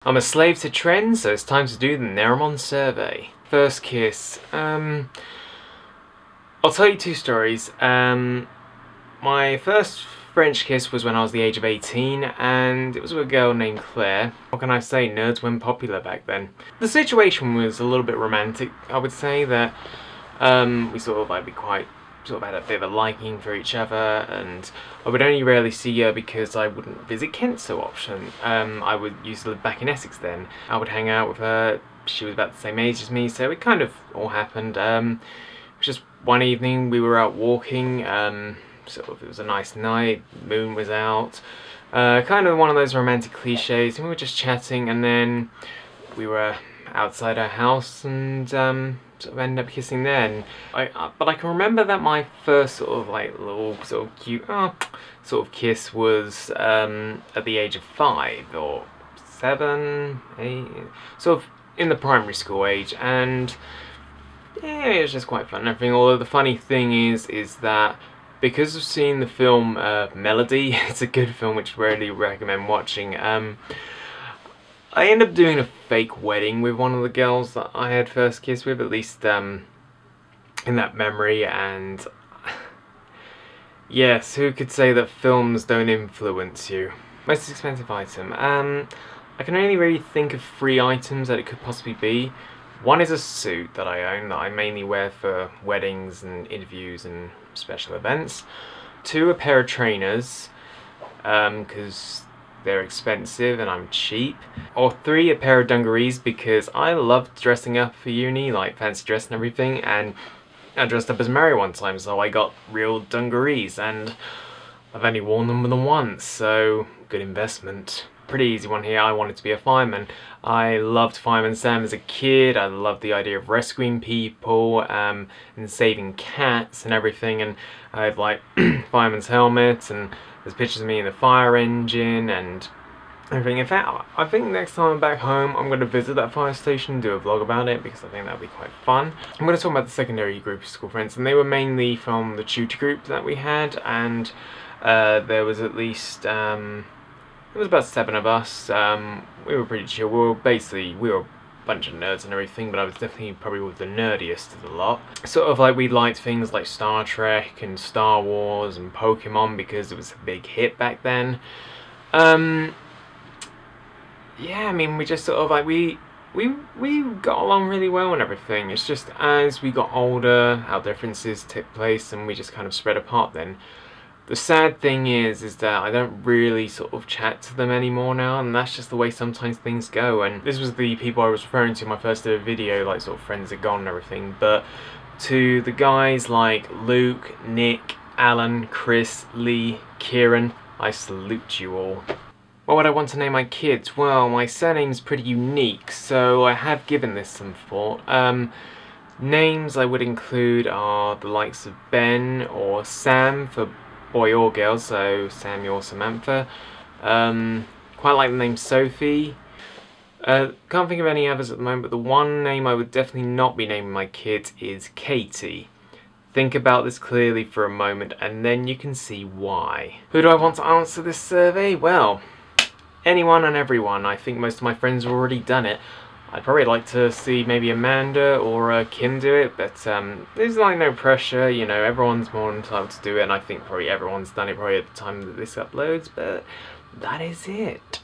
I'm a slave to trends, so it's time to do the Nerimon survey. First kiss. I'll tell you two stories. My first French kiss was when I was the age of 18, and it was with a girl named Claire. What can I say, nerds went popular back then. The situation was a little bit romantic, I would say, that we sort of had a bit of a liking for each other, and I would only rarely see her because I wouldn't visit Kent so often. I used to live back in Essex then. I would hang out with her. She was about the same age as me, so it kind of all happened. It was just one evening we were out walking. It was a nice night, the moon was out, kind of one of those romantic cliches, and we were just chatting, and then we were outside her house and sort of ended up kissing there. And but I can remember that my first sort of like little sort of cute sort of kiss was at the age of 5 or 7, 8, sort of in the primary school age, and yeah, it was just quite fun and everything. Although the funny thing is that because of seeing the film Melody, it's a good film which I really recommend watching. I ended up doing a fake wedding with one of the girls that I had first kissed with, at least in that memory, and yes, who could say that films don't influence you? Most expensive item. I can only really think of 3 items that it could possibly be. One is a suit that I own, that I mainly wear for weddings and interviews and special events. 2, a pair of trainers, because they're expensive and I'm cheap. Or 3, a pair of dungarees, because I loved dressing up for uni, like fancy dress and everything, and I dressed up as Mary one time, so I got real dungarees, and I've only worn them once, so good investment. Pretty easy one here. I wanted to be a fireman. I loved Fireman Sam as a kid. I loved the idea of rescuing people and saving cats and everything, and I had like fireman's helmet, and there's pictures of me in the fire engine and everything. In fact, I think next time I'm back home I'm going to visit that fire station and do a vlog about it, because I think that'll be quite fun. I'm going to talk about the secondary group of school friends, and they were mainly from the tutor group that we had, and there was at least it was about 7 of us. We were pretty chill. We were a bunch of nerds and everything, but I was definitely probably the nerdiest of the lot. Sort of like we liked things like Star Trek and Star Wars and Pokemon because it was a big hit back then. Yeah, I mean, we just sort of like we got along really well and everything. It's just as we got older, our differences took place and we just kind of spread apart then. The sad thing is that I don't really sort of chat to them anymore now, and that's just the way sometimes things go. And this was the people I was referring to in my first video, like sort of friends are gone and everything. But to the guys like Luke, Nick, Alan, Chris, Lee, Kieran, I salute you all. What would I want to name my kids? Well, my surname's pretty unique, so I have given this some thought. Names I would include are the likes of Ben or Sam for boy or girl, so Samuel or Samantha. Quite like the name Sophie. Can't think of any others at the moment, but the one name I would definitely not be naming my kids is Katie. Think about this clearly for a moment and then you can see why. Who do I want to answer this survey? Well, anyone and everyone. I think most of my friends have already done it. I'd probably like to see maybe Amanda or Kim do it, but there's like no pressure, you know, everyone's more entitled to do it, and I think probably everyone's done it probably at the time that this uploads, but that is it.